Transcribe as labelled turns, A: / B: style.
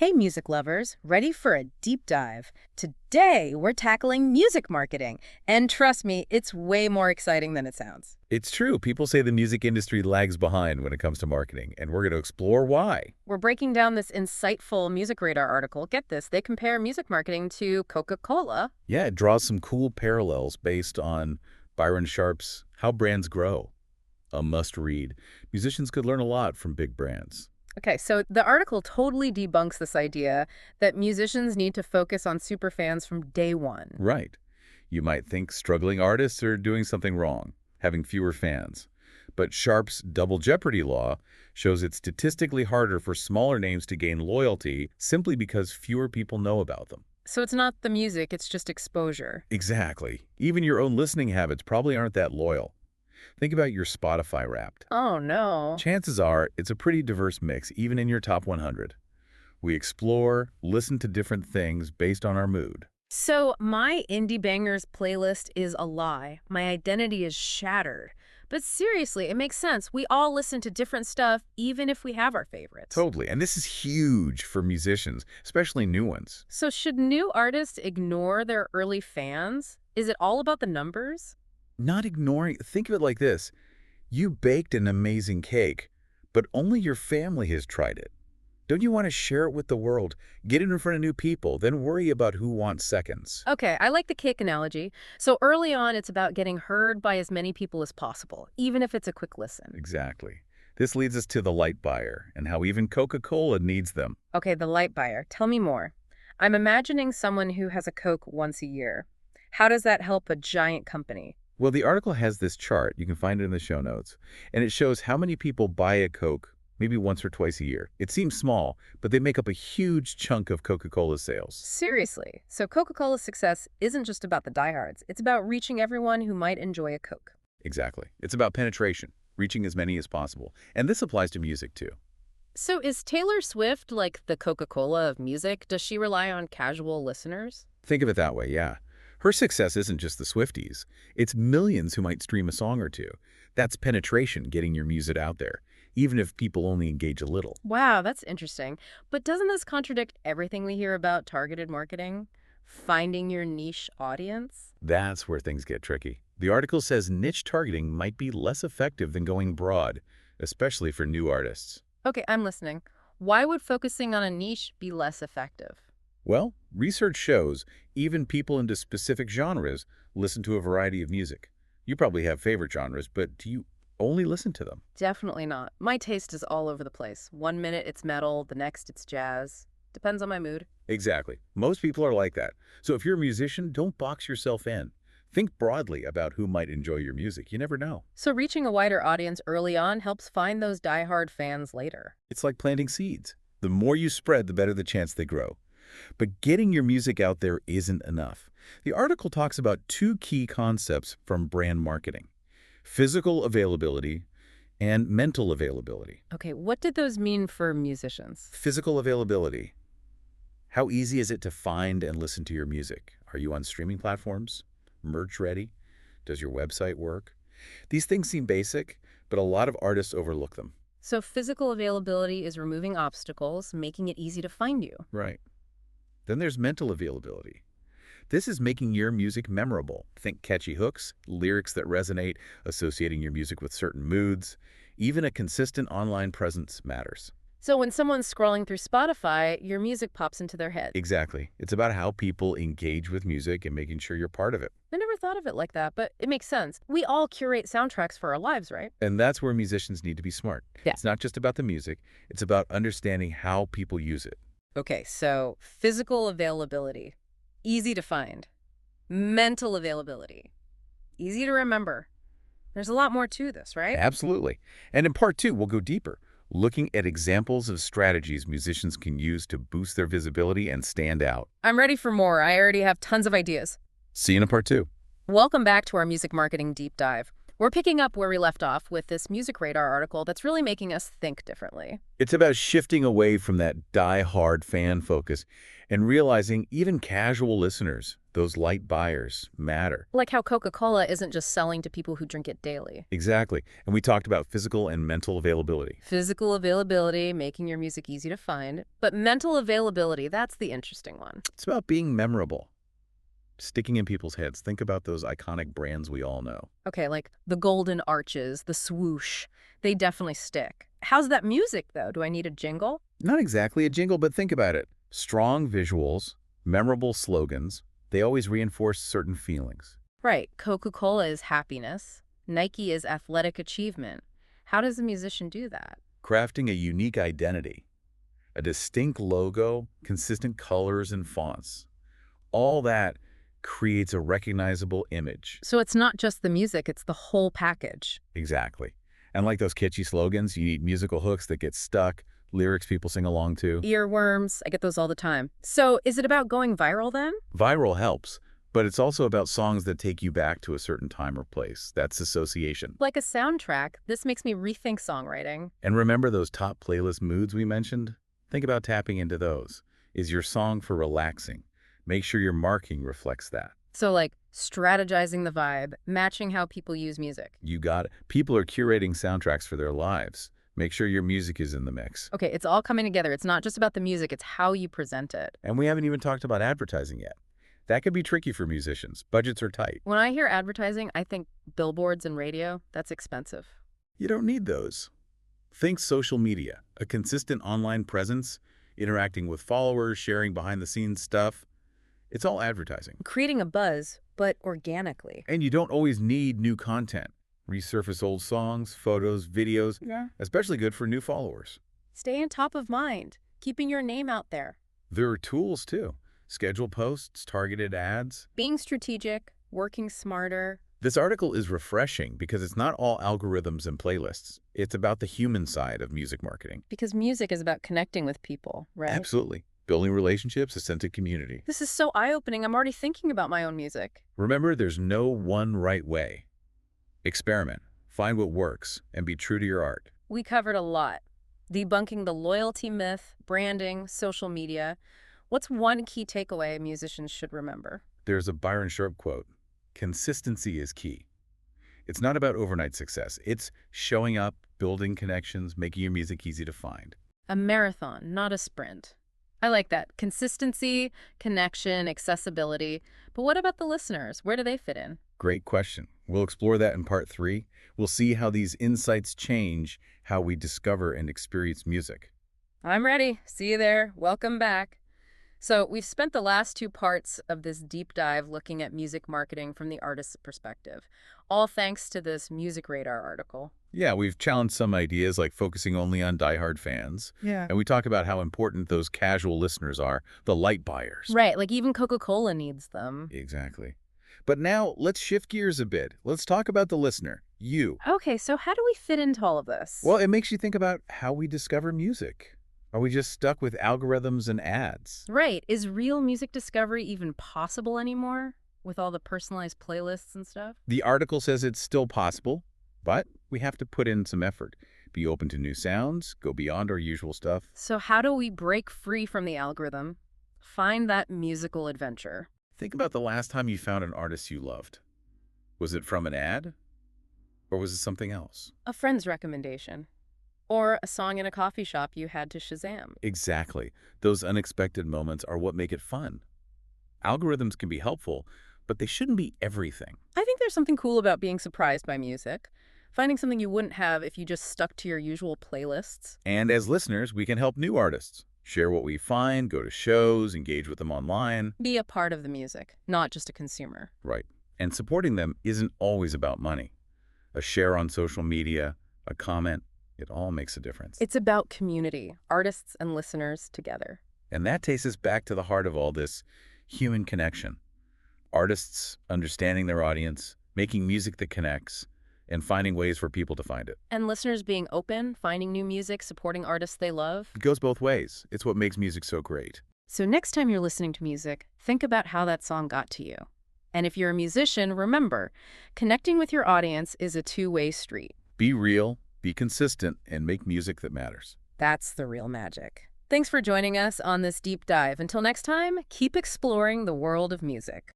A: Hey, music lovers, ready for a deep dive? Today, we're tackling music marketing. And trust me, it's way more exciting than it sounds.
B: It's true. People say the music industry lags behind when it comes to marketing, and we're going to explore why.
A: We're breaking down this insightful Music Radar article. Get this, they compare music marketing to Coca-Cola.
B: Yeah, it draws some cool parallels based on Byron Sharp's How Brands Grow, a must-read. Musicians could learn a lot from big brands.
A: Okay, so the article totally debunks this idea that musicians need to focus on superfans from day one.
B: Right. You might think struggling artists are doing something wrong, having fewer fans. But Sharp's double jeopardy law shows it's statistically harder for smaller names to gain loyalty simply because fewer people know about them.
A: So it's not the music, it's just exposure.
B: Exactly. Even your own listening habits probably aren't that loyal. Think about your Spotify Wrapped.
A: Oh, no.
B: Chances are it's a pretty diverse mix, even in your top 100. We explore, listen to different things based on our mood.
A: So my Indie Bangers playlist is a lie. My identity is shattered. But seriously, it makes sense. We all listen to different stuff, even if we have our favorites.
B: Totally. And this is huge for musicians, especially new ones.
A: So should new artists ignore their early fans? Is it all about the numbers?
B: Not ignoring, think of it like this. You baked an amazing cake, but only your family has tried it. Don't you want to share it with the world? Get it in front of new people, then worry about who wants seconds.
A: Okay, I like the cake analogy. So early on, it's about getting heard by as many people as possible, even if it's a quick listen.
B: Exactly. This leads us to the light buyer and how even Coca-Cola needs them.
A: Okay, the light buyer. Tell me more. I'm imagining someone who has a Coke once a year. How does that help a giant company?
B: Well, the article has this chart, you can find it in the show notes, and it shows how many people buy a Coke maybe once or twice a year. It seems small, but they make up a huge chunk of Coca-Cola's sales.
A: Seriously. So Coca-Cola's success isn't just about the diehards. It's about reaching everyone who might enjoy a Coke.
B: Exactly. It's about penetration, reaching as many as possible. And this applies to music, too.
A: So is Taylor Swift like the Coca-Cola of music? Does she rely on casual listeners?
B: Think of it that way, yeah. Her success isn't just the Swifties. It's millions who might stream a song or two. That's penetration, getting your music out there, even if people only engage a little.
A: Wow, that's interesting. But doesn't this contradict everything we hear about targeted marketing? Finding your niche audience?
B: That's where things get tricky. The article says niche targeting might be less effective than going broad, especially for new artists.
A: Okay, I'm listening. Why would focusing on a niche be less effective?
B: Well, research shows even people into specific genres listen to a variety of music. You probably have favorite genres, but do you only listen to them?
A: Definitely not. My taste is all over the place. One minute it's metal, the next it's jazz. Depends on my mood.
B: Exactly. Most people are like that. So if you're a musician, don't box yourself in. Think broadly about who might enjoy your music. You never know.
A: So reaching a wider audience early on helps find those diehard fans later.
B: It's like planting seeds. The more you spread, the better the chance they grow. But getting your music out there isn't enough. The article talks about two key concepts from brand marketing: physical availability and mental availability.
A: Okay, what did those mean for musicians?
B: Physical availability. How easy is it to find and listen to your music? Are you on streaming platforms? Merch ready? Does your website work? These things seem basic, but a lot of artists overlook them.
A: So physical availability is removing obstacles, making it easy to find you.
B: Right. Then there's mental availability. This is making your music memorable. Think catchy hooks, lyrics that resonate, associating your music with certain moods. Even a consistent online presence matters.
A: So when someone's scrolling through Spotify, your music pops into their head.
B: Exactly. It's about how people engage with music and making sure you're part of it.
A: I never thought of it like that, but it makes sense. We all curate soundtracks for our lives, right?
B: And that's where musicians need to be smart.
A: Yeah.
B: It's not just about the music. It's about understanding how people use it.
A: Okay, so physical availability, easy to find. Mental availability, easy to remember. There's a lot more to this, right?
B: Absolutely. And in part 2, we'll go deeper, looking at examples of strategies musicians can use to boost their visibility and stand out.
A: I'm ready for more. I already have tons of ideas.
B: See you in part 2.
A: Welcome back to our music marketing deep dive. We're picking up where we left off with this Music Radar article that's really making us think differently.
B: It's about shifting away from that die-hard fan focus and realizing even casual listeners Those light buyers matter.
A: Like how Coca-Cola isn't just selling to people who drink it daily.
B: Exactly. And we talked about physical and mental availability.
A: Physical availability, making your music easy to find. But mental availability, that's the interesting one.
B: It's about being memorable. Sticking in people's heads. Think about those iconic brands we all know.
A: Okay, like the golden arches, the swoosh, they definitely stick. How's that music, though? Do I need a jingle?
B: Not exactly a jingle, but think about it. Strong visuals, memorable slogans, they always reinforce certain feelings.
A: Right, Coca-Cola is happiness. Nike is athletic achievement. How does a musician do that?
B: Crafting a unique identity, a distinct logo, consistent colors and fonts. All that creates a recognizable image.
A: So it's not just the music, it's the whole package.
B: Exactly. And like those catchy slogans, you need musical hooks that get stuck, lyrics people sing along to.
A: Earworms, I get those all the time. So is it about going viral then?
B: Viral helps, but it's also about songs that take you back to a certain time or place. That's association.
A: Like a soundtrack, this makes me rethink songwriting.
B: And remember those top playlist moods we mentioned? Think about tapping into those. Is your song for relaxing? Make sure your marketing reflects that.
A: So like strategizing the vibe, matching how people use music.
B: You got it. People are curating soundtracks for their lives. Make sure your music is in the mix.
A: Okay, it's all coming together. It's not just about the music, it's how you present it.
B: And we haven't even talked about advertising yet. That could be tricky for musicians. Budgets are tight.
A: When I hear advertising, I think billboards and radio. That's expensive.
B: You don't need those. Think social media, a consistent online presence, interacting with followers, sharing behind-the-scenes stuff. It's all advertising.
A: Creating a buzz, but organically.
B: And you don't always need new content. Resurface old songs, photos, videos, especially good for new followers.
A: Stay on top of mind, keeping your name out there.
B: There are tools too. Schedule posts, targeted ads.
A: Being strategic, working smarter.
B: This article is refreshing because it's not all algorithms and playlists. It's about the human side of music marketing.
A: Because music is about connecting with people, right?
B: Absolutely. Building relationships, a sense of community.
A: This is so eye-opening. I'm already thinking about my own music.
B: Remember, there's no one right way. Experiment, find what works, and be true to your art.
A: We covered a lot. Debunking the loyalty myth, branding, social media. What's one key takeaway musicians should remember?
B: There's a Byron Sharp quote, "Consistency is key." It's not about overnight success. It's showing up, building connections, making your music easy to find.
A: A marathon, not a sprint. I like that. Consistency, connection, accessibility. But what about the listeners? Where do they fit in?
B: Great question. We'll explore that in part 3. We'll see how these insights change how we discover and experience music.
A: I'm ready. See you there. Welcome back. So we've spent the last 2 parts of this deep dive looking at music marketing from the artist's perspective, all thanks to this Music Radar article.
B: Yeah, we've challenged some ideas like focusing only on diehard fans.
A: Yeah.
B: And we talk about how important those casual listeners are, the light buyers.
A: Right, like even Coca-Cola needs them.
B: Exactly. But now let's shift gears a bit. Let's talk about the listener, you.
A: Okay, so how do we fit into all of this?
B: Well, it makes you think about how we discover music. Are we just stuck with algorithms and ads?
A: Right. Is real music discovery even possible anymore with all the personalized playlists and stuff?
B: The article says it's still possible, but we have to put in some effort. Be open to new sounds, go beyond our usual stuff.
A: So how do we break free from the algorithm? Find that musical adventure.
B: Think about the last time you found an artist you loved. Was it from an ad? Or was it something else?
A: A friend's recommendation. Or a song in a coffee shop you had to Shazam.
B: Exactly. Those unexpected moments are what make it fun. Algorithms can be helpful, but they shouldn't be everything.
A: I think there's something cool about being surprised by music. Finding something you wouldn't have if you just stuck to your usual playlists.
B: And as listeners, we can help new artists. Share what we find, go to shows, engage with them online.
A: Be a part of the music, not just a consumer.
B: Right. And supporting them isn't always about money. A share on social media, a comment, it all makes a difference.
A: It's about community, artists and listeners together.
B: And that takes us back to the heart of all this, human connection. Artists understanding their audience, making music that connects, and finding ways for people to find it.
A: And listeners being open, finding new music, supporting artists they love.
B: It goes both ways. It's what makes music so great.
A: So next time you're listening to music, think about how that song got to you. And if you're a musician, remember, connecting with your audience is a two-way street.
B: Be real, be consistent, and make music that matters.
A: That's the real magic. Thanks for joining us on this deep dive. Until next time, keep exploring the world of music.